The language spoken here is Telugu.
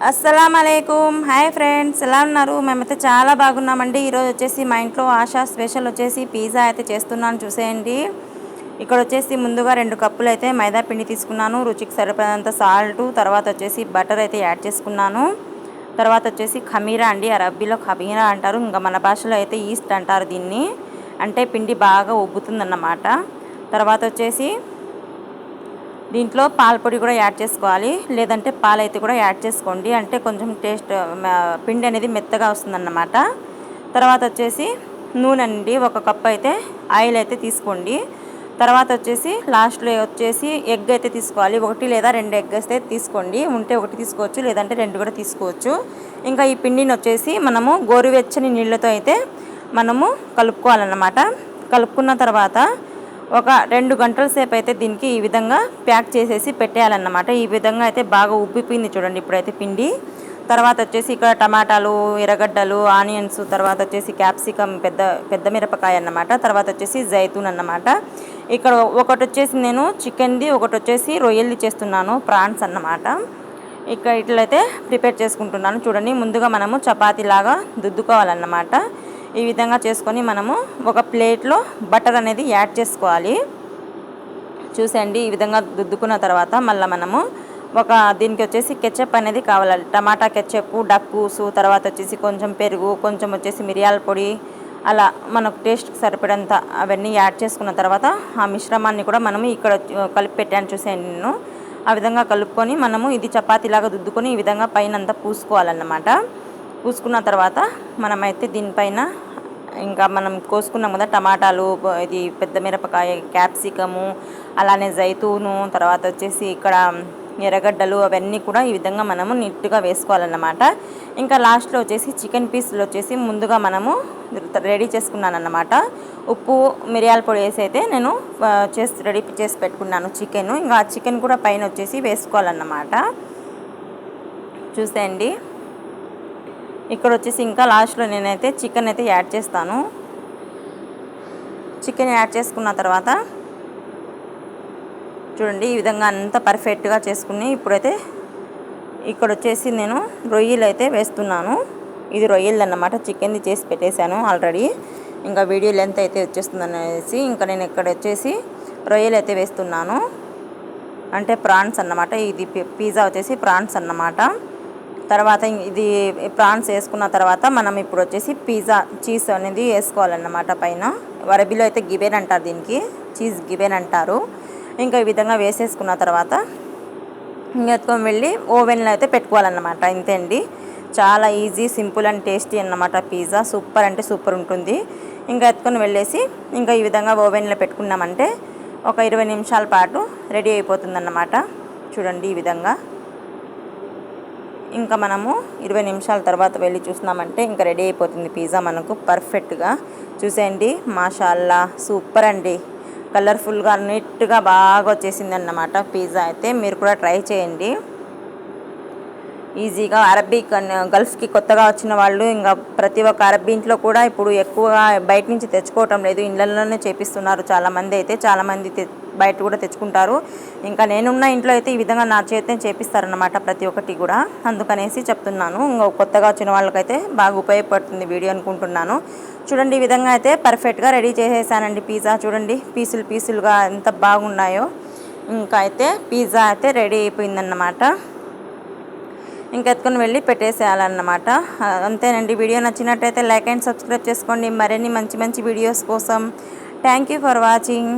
అస్సలామలైకుం. హాయ్ ఫ్రెండ్స్, ఎలా ఉన్నారు? మేమైతే చాలా బాగున్నామండి. ఈరోజు వచ్చేసి మా ఇంట్లో ఆశా స్పెషల్ వచ్చేసి పిజ్జా అయితే చేస్తున్నాను, చూసేయండి. ఇక్కడ వచ్చేసి ముందుగా 2 కప్పులు అయితే మైదా పిండి తీసుకున్నాను, రుచికి సరిపడినంత సాల్టు, తర్వాత వచ్చేసి బటర్ అయితే యాడ్ చేసుకున్నాను. తర్వాత వచ్చేసి ఖమీరా అండి, అరబ్బీలో ఖమీరా అంటారు, ఇంకా మన భాషలో అయితే ఈస్ట్ అంటారు దీన్ని. అంటే పిండి బాగా ఉబ్బుతుందన్నమాట. తర్వాత వచ్చేసి దీంట్లో పాల పొడి కూడా యాడ్ చేసుకోవాలి, లేదంటే పాలైతే కూడా యాడ్ చేసుకోండి, అంటే కొంచెం టేస్ట్ పిండి అనేది మెత్తగా వస్తుందన్నమాట. తర్వాత వచ్చేసి నూనె అండి, 1 కప్ అయితే ఆయిల్ అయితే తీసుకోండి. తర్వాత వచ్చేసి లాస్ట్లో వచ్చేసి ఎగ్ అయితే తీసుకోవాలి, 1 లేదా 2 ఎగ్ అయితే తీసుకోండి, ఉంటే 1 తీసుకోవచ్చు, లేదంటే 2 కూడా తీసుకోవచ్చు. ఇంకా ఈ పిండిని వచ్చేసి మనము గోరువెచ్చని నీళ్ళతో అయితే మనము కలుపుకోవాలన్నమాట. కలుపుకున్న తర్వాత ఒక 2 గంటల సేపు అయితే దీనికి ఈ విధంగా ప్యాక్ చేసేసి పెట్టేయాలన్నమాట. ఈ విధంగా అయితే బాగా ఉబ్బిపోయింది చూడండి ఇప్పుడైతే పిండి. తర్వాత వచ్చేసి ఇక్కడ టమాటాలు, ఎర్రగడ్డలు, ఆనియన్స్, తర్వాత వచ్చేసి క్యాప్సికమ్, పెద్ద మిరపకాయ అన్నమాట. తర్వాత వచ్చేసి జైతూన్ అన్నమాట. ఇక్కడ ఒకటి వచ్చేసి నేను చికెన్ది, ఒకటి వచ్చేసి రొయ్యల్ది చేస్తున్నాను, ప్రాన్స్ అన్నమాట. ఇక్కడ ఇట్లయితే ప్రిపేర్ చేసుకుంటున్నాను చూడండి. ముందుగా మనము చపాతీలాగా దుద్దుకోవాలన్నమాట. ఈ విధంగా చేసుకొని మనము ఒక ప్లేట్లో బటర్ అనేది యాడ్ చేసుకోవాలి. చూసండి, ఈ విధంగా దుద్దుకున్న తర్వాత మళ్ళీ మనము దీనికి వచ్చేసి కెచప్ అనేది కావాలి, టమాటా కెచప్, డక్కూసు, తర్వాత వచ్చేసి కొంచెం పెరుగు, కొంచెం వచ్చేసి మిరియాల పొడి, అలా మనకు టేస్ట్కి సరిపడంత అవన్నీ యాడ్ చేసుకున్న తర్వాత ఆ మిశ్రమాన్ని కూడా మనము ఇక్కడ కలిపి పెట్టాను చూసేయండి నేను. ఆ విధంగా కలుపుకొని మనము ఇది చపాతీలాగా దుద్దుకొని ఈ విధంగా పైన అంతా పూసుకోవాలన్నమాట. పూసుకున్న తర్వాత మనమైతే దీనిపైన ఇంకా మనం కోసుకున్నాం కదా టమాటాలు, ఇది పెద్ద మిరపకాయ, క్యాప్సికము, అలానే జైతూను, తర్వాత వచ్చేసి ఇక్కడ ఎర్రగడ్డలు, అవన్నీ కూడా ఈ విధంగా మనము నీట్గా వేసుకోవాలన్నమాట. ఇంకా లాస్ట్లో వచ్చేసి చికెన్ పీసులు వచ్చేసి ముందుగా మనము రెడీ చేసుకున్నానన్నమాట. ఉప్పు, మిరియాల పొడి వేసి అయితే నేను రెడీ చేసి పెట్టుకున్నాను చికెన్. ఇంకా ఆ చికెన్ కూడా పైన వచ్చేసి వేసుకోవాలన్నమాట. చూసేయండి, ఇక్కడ వచ్చేసి ఇంకా లాస్ట్లో నేనైతే చికెన్ అయితే యాడ్ చేస్తాను. చికెన్ యాడ్ చేసుకున్న తర్వాత చూడండి ఈ విధంగా అంతా పర్ఫెక్ట్గా చేసుకుని ఇప్పుడైతే ఇక్కడ వచ్చేసి నేను రొయ్యలు అయితే వేస్తున్నాను. ఇది రొయ్యలు అన్నమాట, చికెన్ది చేసి పెట్టేశాను ఆల్రెడీ. ఇంకా వీడియో లెంత్ అయితే వచ్చేస్తుంది అనేసి ఇంకా నేను ఇక్కడ వచ్చేసి రొయ్యలు అయితే వేస్తున్నాను, అంటే ప్రాన్స్ అన్నమాట. ఇది పిజ్జా వచ్చేసి ప్రాన్స్ అన్నమాట. తర్వాత ఇది ప్రాన్స్ వేసుకున్న తర్వాత మనం ఇప్పుడు వచ్చేసి పిజ్జా చీజ్ అనేది వేసుకోవాలన్నమాట పైన. అరబీలో అయితే గిబెన్ అంటారు, దీనికి చీజ్ గిబెన్ అంటారు. ఇంకా ఈ విధంగా వేసేసుకున్న తర్వాత ఇంకా ఎత్తుకొని వెళ్ళి ఓవెన్లో అయితే పెట్టుకోవాలన్నమాట. ఇంతే అండి, చాలా ఈజీ, సింపుల్ అండ్ టేస్టీ అన్నమాట. పిజ్జా సూపర్ అంటే సూపర్ ఉంటుంది. ఇంకా ఎత్తుకొని వెళ్ళేసి ఇంకా ఈ విధంగా ఓవెన్లో పెట్టుకున్నామంటే ఒక 20 నిమిషాల పాటు రెడీ అయిపోతుందన్నమాట. చూడండి ఈ విధంగా. ఇంకా మనము 20 నిమిషాల తర్వాత వెళ్ళి చూసినామంటే ఇంకా రెడీ అయిపోతుంది పిజ్జా మనకు పర్ఫెక్ట్గా. చూసేయండి, మాషాల్లా సూపర్ అండి, కలర్ఫుల్గా నీట్గా బాగా వచ్చేసింది అన్నమాట పిజ్జా అయితే. మీరు కూడా ట్రై చేయండి. ఈజీగా అరబిక్ గల్ఫ్కి కొత్తగా వచ్చిన వాళ్ళు ఇంకా ప్రతి ఒక్క అరబీ ఇంట్లో కూడా ఇప్పుడు ఎక్కువగా బయట నుంచి తెచ్చుకోవటం లేదు, ఇళ్ళల్లోనే చేపిస్తున్నారు చాలామంది అయితే. చాలామంది బయట కూడా తెచ్చుకుంటారు. ఇంకా నేనున్న ఇంట్లో అయితే ఈ విధంగా నా చేతిని చేపిస్తారన్నమాట ప్రతి ఒక్కటి కూడా, అందుకనేసి చెప్తున్నాను. ఇంకా కొత్తగా వచ్చిన వాళ్ళకైతే బాగా ఉపయోగపడుతుంది వీడియో అనుకుంటున్నాను. చూడండి ఈ విధంగా అయితే పర్ఫెక్ట్గా రెడీ చేసేసానండి పిజ్జా. చూడండి పీసులుగా ఎంత బాగున్నాయో. ఇంకా అయితే పిజ్జా అయితే రెడీ అయిపోయిందన్నమాట. ఇంకా ఎత్తుకొని వెళ్ళి పెట్టేసేయాలన్నమాట. అంతేనండి. వీడియో నచ్చినట్టయితే లైక్ అండ్ సబ్స్క్రైబ్ చేసుకోండి మరిన్ని మంచి వీడియోస్ కోసం. Thank you for watching.